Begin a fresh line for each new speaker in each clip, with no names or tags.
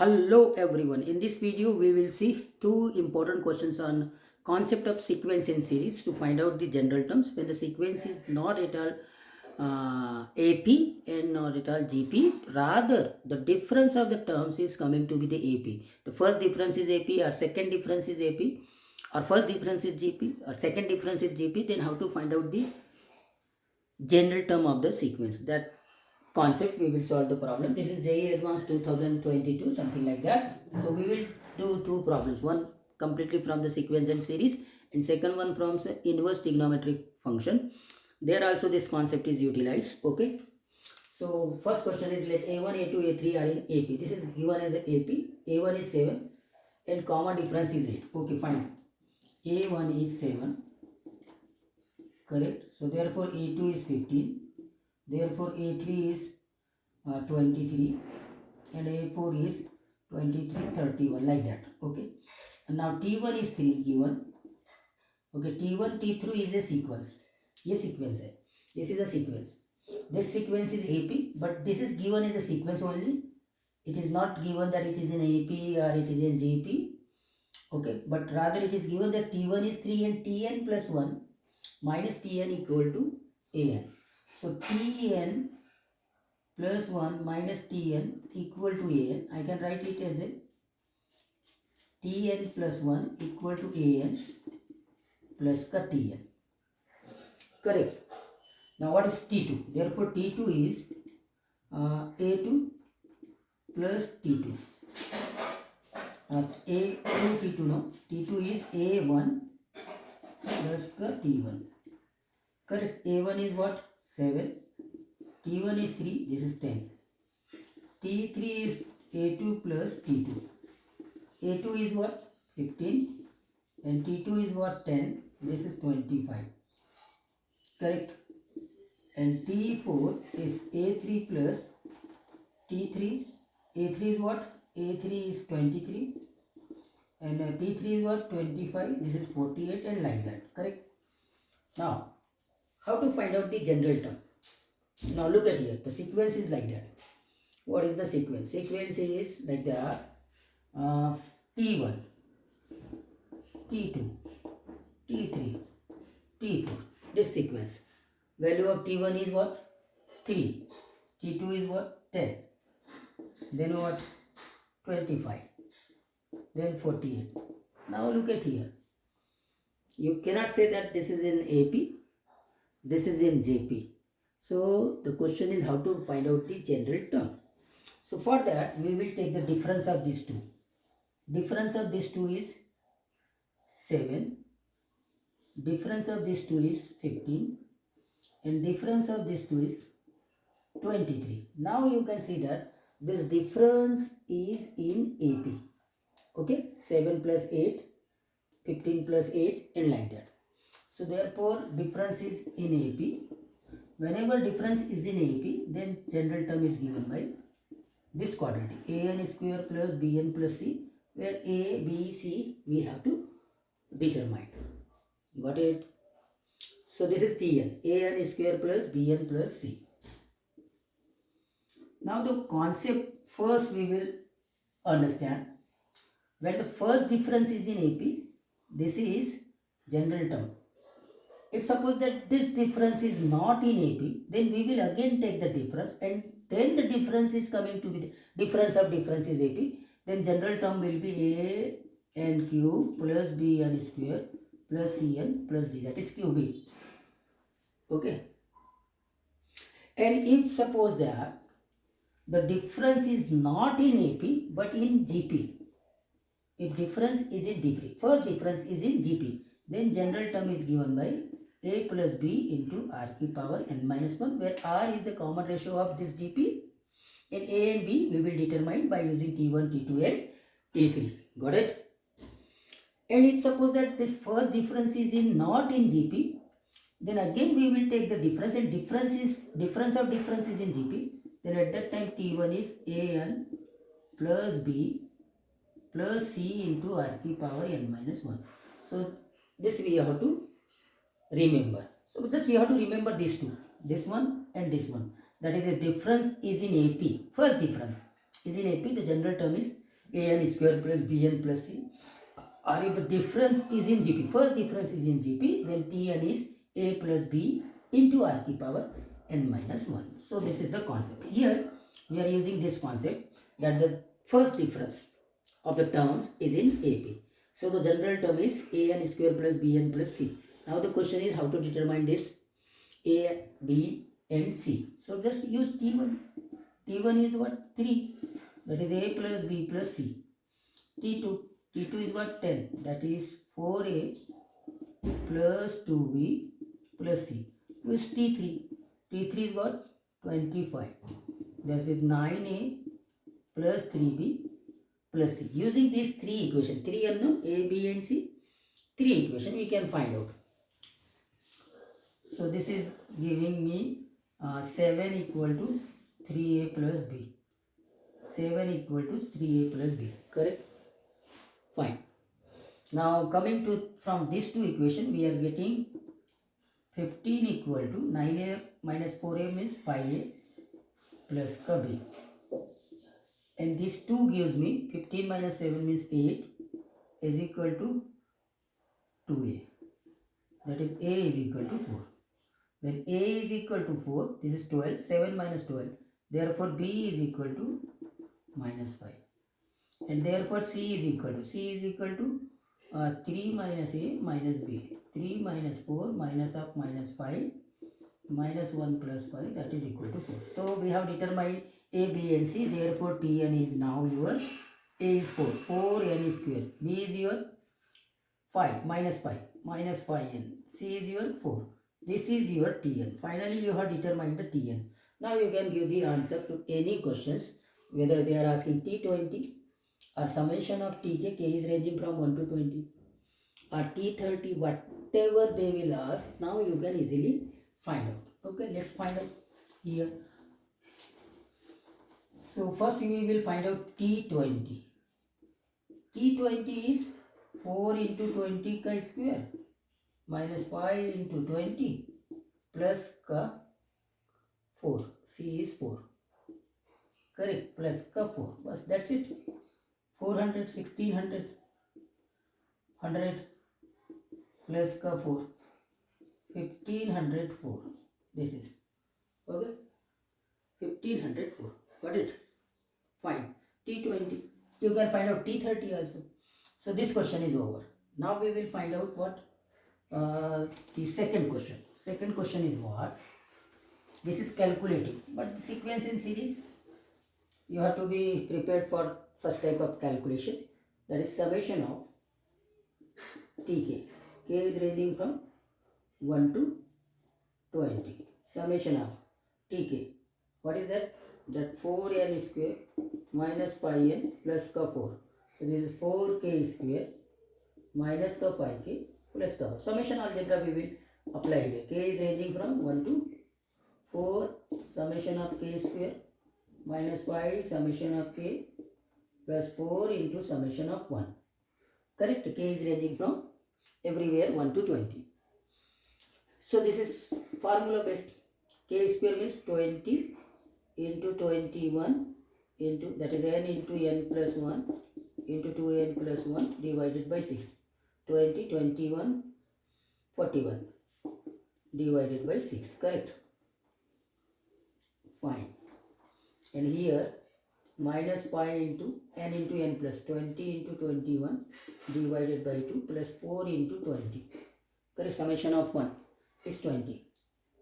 Hello everyone. In this video we will see two important questions on concept of sequence in series to find out the general terms when the sequence is not at all AP and not at all GP. Rather, the difference of the terms is coming to be the AP. The first difference is AP, or second difference is AP, or first difference is GP, or second difference is GP. Then how to find out the general term of the sequence? That concept we will solve the problem. This is JEE Advanced 2022, something like that. So we will do two problems, one completely from the sequence and series, and second one from the inverse trigonometric function. There also this concept is utilized. Okay, so first question is, let a1 a2 a3 are in AP. This is given as a AP. A1 is 7 and common difference is 8. Okay, fine. A1 is 7, correct. So therefore A2 is 15. Therefore A3 is 23 and A4 is 23, 31, like that. Okay. And now T1 is 3 given. Okay, T1, T3 is a sequence. ये sequence है. This is a sequence. This sequence is AP, but this is given as a sequence only. It is not given that it is in AP or it is in GP. Okay, but rather it is given that T1 is 3 and Tn plus 1 minus Tn equal to An. So Tn plus 1 minus Tn equal to An. I can write it as a Tn plus 1 equal to An plus ka Tn. Correct. Now what is T2? Therefore T2 is A2 plus T2. A2 T2 no. T2 is A1 plus ka T1. Correct. A1 is what? 7. T1 is 3. This is 10. T3 is A2 plus T2. A2 is what? 15. And T2 is what? 10. This is 25. Correct. And T4 is A3 plus T3. A3 is what? A3 is 23. And T3 is what? 25. This is 48 and like that. Correct. Now, how to find out the general term? Now look at here. The sequence is like that. What is the sequence? Sequence is like that. T1, T2, T3, T4. This sequence. Value of T1 is what? 3. T2 is what? 10. Then what? 25. Then 48. Now look at here. You cannot say that this is in AP, this is in JP. So the question is how to find out the general term. So for that we will take the difference of these two. Difference of these two is 7. Difference of these two is 15. And difference of these two is 23. Now you can see that this difference is in AP. Okay, 7 plus 8, 15 plus 8 and like that. So therefore difference is in AP. Whenever difference is in AP, then general term is given by this quantity, an square plus bn plus c, where a, b, c we have to determine. Got it? So this is Tn, an square plus bn plus c. Now the concept first we will understand. When the first difference is in AP, this is general term. If suppose that this difference is not in AP, then we will again take the difference, and then the difference is coming to be the difference of difference is AP. Then general term will be a n cube plus b n square plus c n plus d, that is cubic. Okay. And if suppose that the difference is not in AP but in GP, if difference is in GP, first difference is in GP, then general term is given by a plus b into r की power n minus 1, where r is the common ratio of this GP, and a and b we will determine by using T1, T2 and T3. Got it? And if suppose that this first difference is in not in GP, then again we will take the difference, and difference of difference is in GP, then at that time T1 is an plus b plus c into r की power n minus 1. So this we have to remember. So just we have to remember these two, this one and this one. That is, the difference is in AP. First difference is in AP. The general term is an square plus bn plus c. Or if the difference is in GP, first difference is in GP, then Tn is a plus b into r की power n minus 1. So this is the concept. Here we are using this concept that the first difference of the terms is in AP. So the general term is an square plus bn plus c. Now the question is how to determine this a, b and c. So just use T1. T1 is what? 3. That is a plus b plus c. T2. T2 is what? 10. That is 4a plus 2b plus c. Use T3. T3 is what? 25. That is 9a plus 3b plus c. Using these three equations, 3 unknown, a, b and c, 3 equations we can find out. So this is giving me 7 equal to 3a plus b. 7 equal to 3a plus b. Correct? Fine. Now coming to from these two equations, we are getting 15 equal to 9a minus 4a means 5a plus b. And this 2 gives me 15 minus 7 means 8 is equal to 2a. That is a is equal to 4. When a is equal to 4, this is 12, 7 minus 12. Therefore b is equal to minus 5. And therefore c is equal to 3 minus a minus b. 3 minus 4 minus of minus 5 minus 1 plus 5, that is equal to 4. So we have determined a, b and c. Therefore Tn is now your a is 4. 4n square. B is your 5 minus 5n. C is your 4. This is your Tn. Finally you have determined the Tn. Now you can give the answer to any questions, whether they are asking T20 or summation of Tk, k is ranging from 1 to 20, or T30, whatever they will ask, now you can easily find out. Okay, let's find out here. So first we will find out T20. T20 is 4 into 20 ka square minus 5 into 20 plus ka 4. C is 4. Correct. Plus ka 4. Bas, that's it. 400, 1600, 100 plus ka 4. 1504. This is. Okay. 1504. Got it? Fine. T20. You can find out T30 also. So this question is over. Now we will find out what the second question. Second question is what? This is calculating, but the sequence in series, you have to be prepared for such type of calculation. That is summation of Tk. K is ranging from 1 to 20. Summation of Tk. What is that? That 4n square minus 5n plus ka 4. So this is 4k square minus ka 5k plus ka 4. Summation algebra we will apply here. K is ranging from 1 to 4, summation of k square minus 5 summation of k plus 4 into summation of 1. Correct? K is ranging from everywhere 1 to 20. So this is formula based. K square means 20 into 21 into, that is n into n plus 1 into 2n plus 1 divided by 6. 20, 21, 41 divided by 6. Correct? Fine. And here minus 5 into n plus 20 into 21 divided by 2 plus 4 into 20. Correct? Summation of 1 is 20.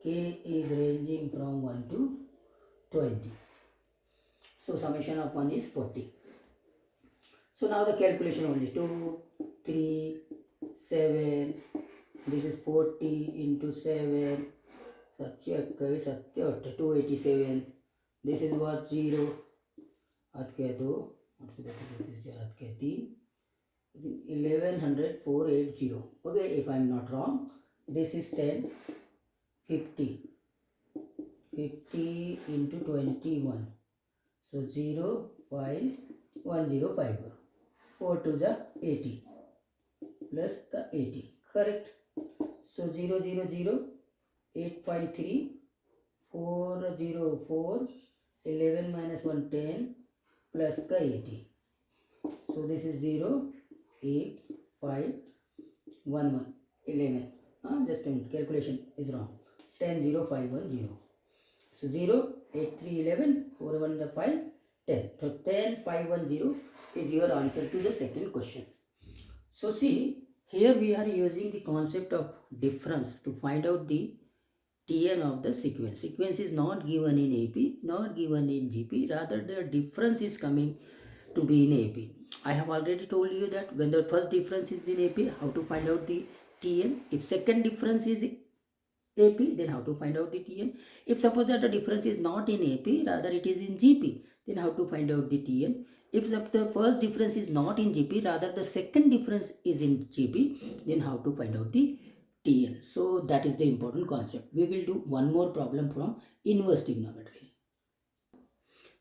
K is ranging from 1 to 20. So summation of 1 is 40. So now the calculation only 2, 3, 7. This is 40 into 7. 287. This is what 0. 110480. Okay, if I am not wrong, this is 10, 50. 50 into 21. So 0, 5, 1050. 4 to the 80 plus the 80. Correct? So 0, 0, 0, 853, 404, 11 minus 1, 10 plus the 80. So this is 0, 8, 5, 1, 1, 11. Just a minute, calculation is wrong. 10, 0, 5, 1, 0. So 0, 8, 3, 11, 4, 1, 5, 10. So 10, 5, 1, 0 is your answer to the second question. So see, here we are using the concept of difference to find out the Tn of the sequence. Sequence is not given in AP, not given in GP, rather the difference is coming to be in AP. I have already told you that when the first difference is in AP, how to find out the Tn. If second difference is AP, then how to find out the Tn. If suppose that the difference is not in AP, rather it is in GP, then how to find out the Tn. If the first difference is not in GP, rather the second difference is in GP, then how to find out the Tn. So that is the important concept. We will do one more problem from inverse trigonometry.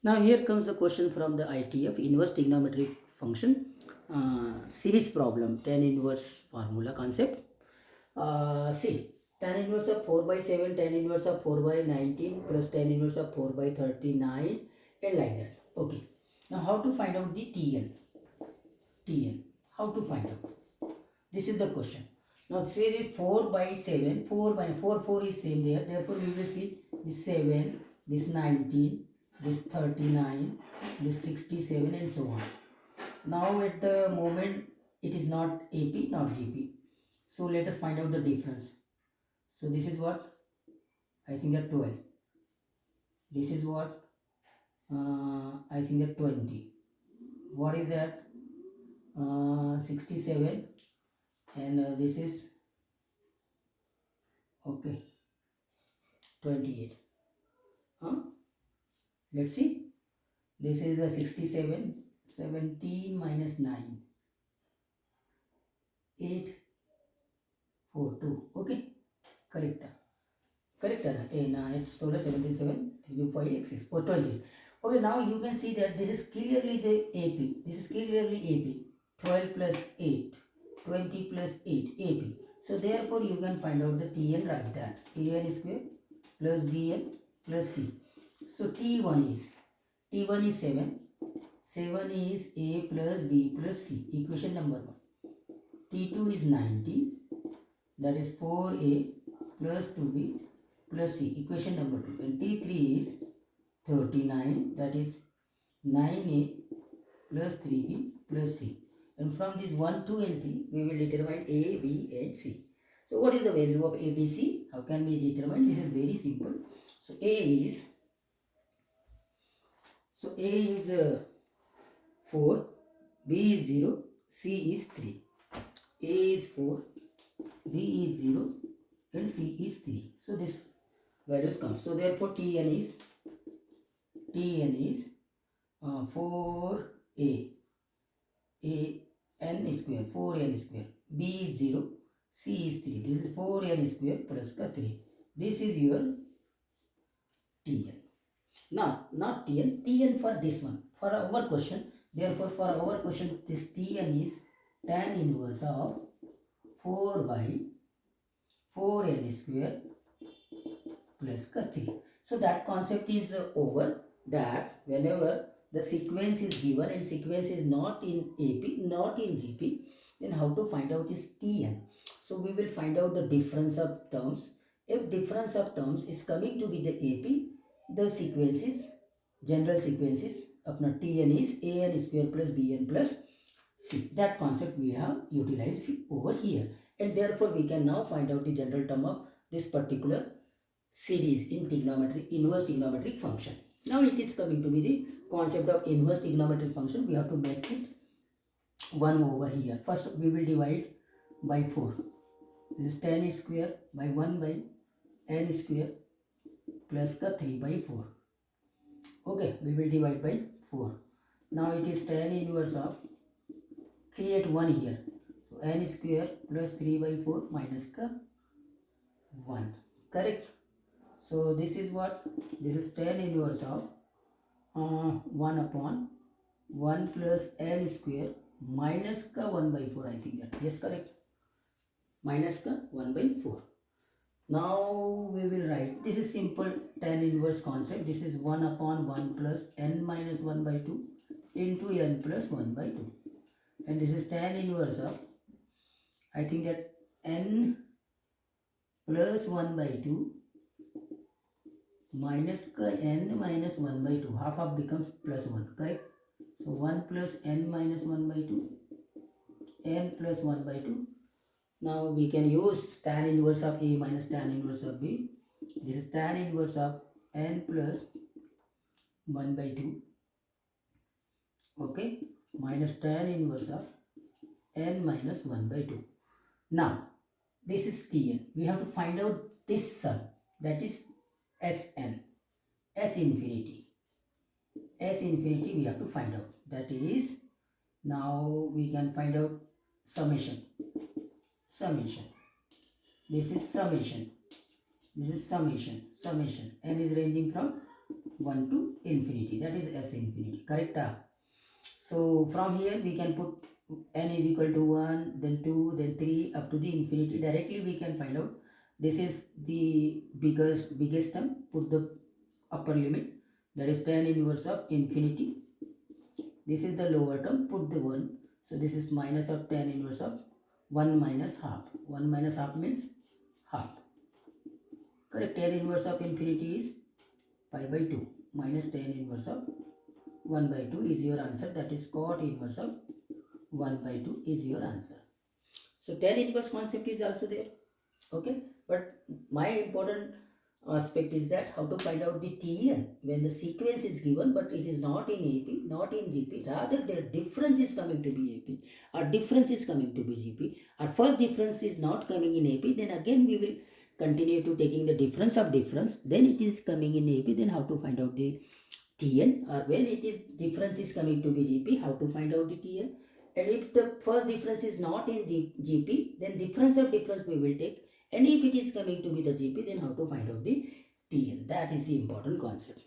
Now here comes the question from the ITF, inverse trigonometric function, series problem, tan inverse formula concept. See, tan inverse of 4 by 7, tan inverse of 4 by 19 plus tan inverse of 4 by 39 and like that. Okay. Now how to find out the Tn? Tn. How to find out? This is the question. Now say 4 by 7, 4 by 4, 4 is same there. Therefore we will see this 7, this 19, this 39, this 67 and so on. Now at the moment it is not AP, not GP. So let us find out the difference. So this is what? I think that 12. This is what? I think that 20. What is that? 67. And this is, okay, 28. Let's see. This is a 67. 17 minus 9. 8, 4, 2. Okay. Correct. Correct. It's total 77, 3, 5, x 6, 4, 20. Okay, now you can see that this is clearly the AP. This is clearly AP. 12 plus 8. 20 plus 8. AP. So therefore you can find out the Tn like that. An square plus Bn plus C. So T1 is 7. 7 is A plus B plus C. Equation number 1. T2 is 19. That is 4A plus 2B plus C. Equation number 2. And T3 is 39. That is 9A plus 3B plus C. And from this 1, 2 and 3, we will determine A, B and C. So what is the value of A, B, C? How can we determine? This is very simple. So A is 4, B is 0, C is 3. A is 4, B is 0 and C is 3. So this values come. So therefore Tn is 4A, n square, 4n square. B is 0, C is 3. This is 4n square plus 3. This is your Tn. Now, not Tn, Tn for this one. For our question, therefore for our question, this Tn is tan inverse of 4 by 4n square plus 3. So that concept is over, that whenever the sequence is given and sequence is not in AP, not in GP, then how to find out is Tn. So we will find out the difference of terms. If difference of terms is coming to be the AP, the sequences, general sequences, अपना Tn is an square plus bn plus c. That concept we have utilized over here. And therefore we can now find out the general term of this particular series in trigonometry, inverse trigonometric function. Now it is coming to be the concept of inverse trigonometric function. We have to make it 1 over here. First we will divide by 4. This is tan square by 1 by n square plus 3 by 4. Okay, we will divide by 4. Now it is tan inverse of, create 1 here. So n square plus 3 by 4 minus 1. Correct? So this is what? This is tan inverse of 1 upon 1 plus n square minus 1 by 4, I think that. Yes, correct. Minus 1 by 4. Now we will write, this is simple tan inverse concept. This is 1 upon 1 plus n minus 1 by 2 into n plus 1 by 2. and this is tan inverse of, I think that n plus 1 by 2 minus n minus 1 by 2, half becomes plus 1, correct? So 1 plus n minus 1 by 2, n plus 1 by 2. Now we can use tan inverse of A minus tan inverse of B. This is tan inverse of n plus 1 by 2, okay, minus tan inverse of n minus 1 by 2. Now this is Tn. We have to find out this sum, that is Sn, S infinity. S infinity we have to find out. That is, now we can find out summation. Summation. This is summation. This is summation. Summation. N is ranging from 1 to infinity. That is S infinity. Correct? So from here we can put n is equal to 1, then 2, then 3 up to the infinity. Directly we can find out. This is the biggest term. Put the upper limit. That is tan inverse of infinity. This is the lower term. Put the 1. So this is minus of tan inverse of 1 minus half. 1 minus half means half. Correct? Tan inverse of infinity is pi by 2 minus tan inverse of 1 by 2 is your answer. That is cot inverse of 1 by 2 is your answer. So tan inverse concept is also there. Okay. But my important aspect is that how to find out the Tn when the sequence is given, but it is not in AP, not in GP. Rather, their difference is coming to be AP. Our difference is coming to be GP. Our first difference is not coming in AP. Then again we will continue to taking the difference of difference. Then it is coming in AP. Then how to find out the Tn? Or when it is difference is coming to be GP, how to find out the Tn? And if the first difference is not in the GP, then difference of difference we will take. And if it is coming to be the GP, then how to find out the Tn? That is the important concept.